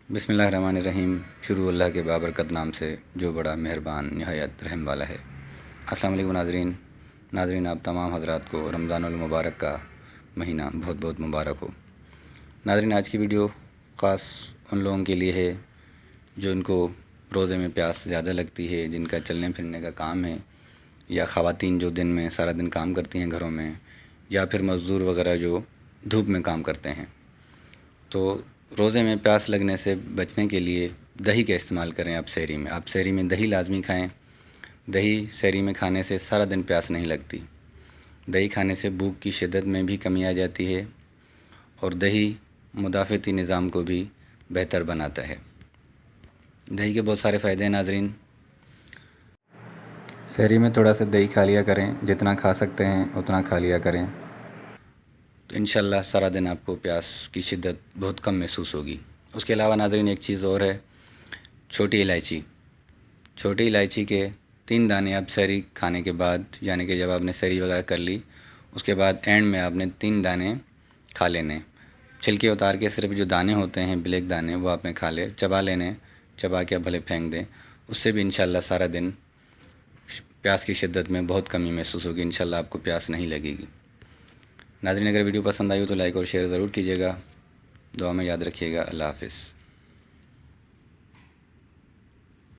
بسم اللہ الرحمن الرحیم۔ شروع اللہ کے بابرکت نام سے جو بڑا مہربان نہایت رحم والا ہے۔ السلام علیکم ناظرین، آپ تمام حضرات کو رمضان المبارک کا مہینہ بہت بہت مبارک ہو۔ ناظرین، آج کی ویڈیو خاص ان لوگوں کے لیے ہے جو ان کو روزے میں پیاس زیادہ لگتی ہے، جن کا چلنے پھرنے کا کام ہے، یا خواتین جو دن میں سارا دن کام کرتی ہیں گھروں میں، یا پھر مزدور وغیرہ جو دھوپ میں کام کرتے ہیں۔ تو روزے میں پیاس لگنے سے بچنے کے لیے دہی کا استعمال کریں۔ آپ سحری میں دہی لازمی کھائیں۔ دہی سحری میں کھانے سے سارا دن پیاس نہیں لگتی۔ دہی کھانے سے بھوک کی شدت میں بھی کمی آ جاتی ہے، اور دہی مدافعتی نظام کو بھی بہتر بناتا ہے۔ دہی کے بہت سارے فائدے ہیں ناظرین۔ سحری میں تھوڑا سا دہی کھا لیا کریں، جتنا کھا سکتے ہیں اتنا کھا لیا کریں، تو انشاءاللہ سارا دن آپ کو پیاس کی شدت بہت کم محسوس ہوگی۔ اس کے علاوہ ناظرین ایک چیز اور ہے، چھوٹی الائچی۔ چھوٹی الائچی کے 3 دانے آپ سحری کھانے کے بعد، یعنی کہ جب آپ نے سحری وغیرہ کر لی، اس کے بعد اینڈ میں آپ نے 3 دانے کھا لینے۔ چھلکے اتار کے صرف جو دانے ہوتے ہیں، بلیک دانے، وہ آپ نے کھا لے، چبا لینے، چبا کے بھلے پھینک دیں۔ اس سے بھی انشاءاللہ سارا دن پیاس کی شدت میں بہت کمی محسوس ہوگی۔ انشاءاللہ آپ کو پیاس نہیں لگے گی۔ ناظرین، اگر ویڈیو پسند آئی ہو تو لائک اور شیئر ضرور کیجیے گا۔ دعا میں یاد رکھیے گا۔ اللہ حافظ۔